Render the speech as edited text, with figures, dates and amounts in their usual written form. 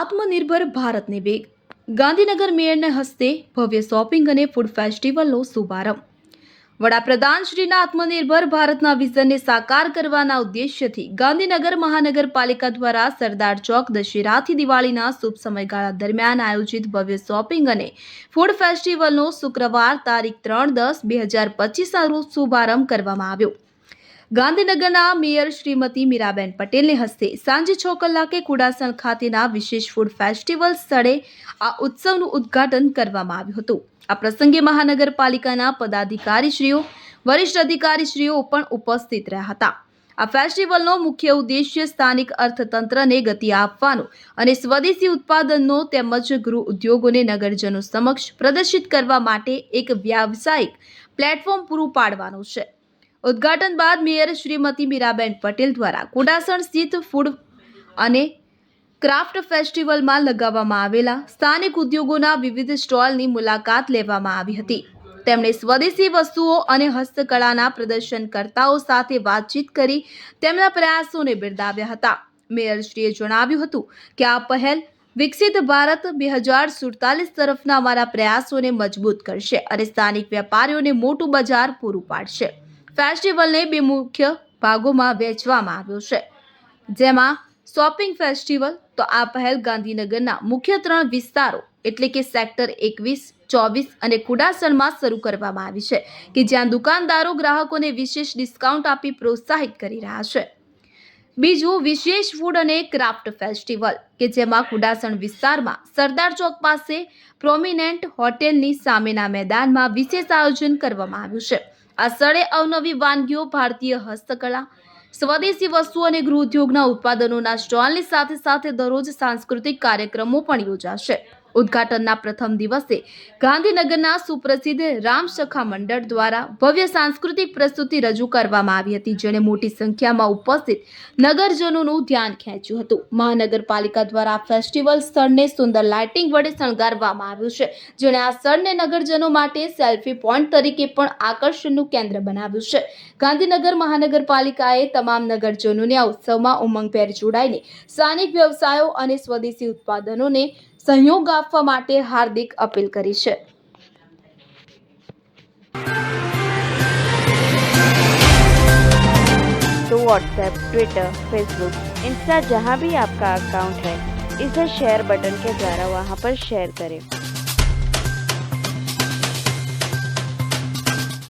આત્મનિર્ભર ભારતને વેગ. ગાંધીનગર મેયરના હસ્તે ભવ્ય શોપિંગ અને ફૂડ ફેસ્ટિવલનો શુભારંભ. વડાપ્રધાન શ્રીના આત્મનિર્ભર ભારતના વિઝનને સાકાર કરવાના ઉદ્દેશ્યથી ગાંધીનગર મહાનગરપાલિકા દ્વારા સરદાર ચોક દશેરાથી દિવાળીના શુભ સમયગાળા દરમિયાન આયોજિત ભવ્ય શોપિંગ અને ફૂડ ફેસ્ટિવલનો શુક્રવાર તારીખ 3/10/2025ના રોજ શુભારંભ કરવામાં આવ્યો. ગાંધીનગરના મેયર શ્રીમતી મીરાબેન પટેલને હસ્તે સાંજે 6 કલાકે કુડાસણ ખાતેના વિશેષ ફૂડ ફેસ્ટિવલ સ્થળે આ ઉત્સવનું ઉદ્ઘાટન કરવામાં આવ્યું હતું. આ પ્રસંગે મહાનગરપાલિકાના પદાધિકારીશ્રીઓ, વરિષ્ઠ અધિકારીશ્રીઓ પણ ઉપસ્થિત રહ્યા હતા. આ ફેસ્ટિવલનો મુખ્ય ઉદ્દેશ્ય સ્થાનિક અર્થતંત્રને ગતિ આપવાનો અને સ્વદેશી ઉત્પાદનનો તેમજ ગૃહ ઉદ્યોગોને નગરજનો સમક્ષ પ્રદર્શિત કરવા માટે એક વ્યાવસાયિક પ્લેટફોર્મ પૂરું પાડવાનો છે. ઉદ્ઘાટન બાદ મેયર શ્રીમતી મીરાબેન પટેલ દ્વારા કુડાસણ સ્થિત ફૂડ અને ક્રાફ્ટ ફેસ્ટિવલમાં લગાવવામાં આવેલા સ્થાનિક ઉદ્યોગોના વિવિધ સ્ટોલની મુલાકાત લેવામાં આવી હતી. તેમણે સ્વદેશી વસ્તુઓ અને હસ્તકળાના પ્રદર્શનકર્તાઓ સાથે વાતચીત કરી તેમના પ્રયાસોને બિરદાવ્યા હતા. મેયરશ્રીએ જણાવ્યું હતું કે આ પહેલ વિકસિત ભારત 2047 તરફના અમારા પ્રયાસોને મજબૂત કરશે અને સ્થાનિક વેપારીઓને મોટું બજાર પૂરું પાડશે. ફેસ્ટિવલને 2 મુખ્ય ભાગોમાં વહેંચવામાં આવ્યો છે, જેમાં શોપિંગ ફેસ્ટિવલ તો આ પહેલ ગાંધીનગરના મુખ્ય 3 વિસ્તારો એટલે કે સેક્ટર 21, 24 અને કુડાસણમાં શરૂ કરવામાં આવી છે કે જ્યાં દુકાનદારો ગ્રાહકોને વિશેષ ડિસ્કાઉન્ટ આપી પ્રોત્સાહિત કરી રહ્યા છે. બીજું વિશેષ ફૂડ અને ક્રાફ્ટ ફેસ્ટિવલ કે જેમાં કુડાસણ વિસ્તારમાં સરદાર ચોક પાસે પ્રોમિનેન્ટ હોટેલની સામેના મેદાનમાં વિશેષ આયોજન કરવામાં આવ્યું છે. આ સ્થળે અવનવી વાનગીઓ, ભારતીય હસ્તકલા, સ્વદેશી વસ્તુઓ અને ગૃહ ઉદ્યોગના ઉત્પાદનોના સ્ટોલની સાથે સાથે દરરોજ સાંસ્કૃતિક કાર્યક્રમો પણ યોજાશે. ઉદ્ઘાટનના પ્રથમ દિવસે ગાંધીનગરના સુપ્રસિદ્ધ રામસખા મંડળ દ્વારા ભવ્ય સાંસ્કૃતિક પ્રસ્તુતિ રજૂ કરવામાં આવી હતી, જેણે મોટી સંખ્યામાં ઉપસ્થિત નગરજનોનું ધ્યાન ખેંચ્યું હતું. મહાનગરપાલિકા દ્વારા આ ફેસ્ટિવલ સ્થળને સુંદર લાઇટિંગ વડે શણગારવામાં આવ્યું છે, જેણે આ સ્થળને નગરજનો માટે સેલ્ફી પોઈન્ટ તરીકે પણ આકર્ષણનું કેન્દ્ર બનાવ્યું છે. ગાંધીનગર મહાનગરપાલિકાએ તમામ નગરજનોને આ ઉત્સવમાં ઉમંગભેર જોડાઈને સ્થાનિક વ્યવસાયો અને સ્વદેશી ઉત્પાદનોને સહયોગ આપવા માટે હાર્દિક અપીલ કરી છે. तो व्हाट्सएप, ट्विटर, फेसबुक, इंस्टा जहाँ भी आपका अकाउंट है, इसे शेयर बटन के द्वारा वहाँ पर शेयर करें.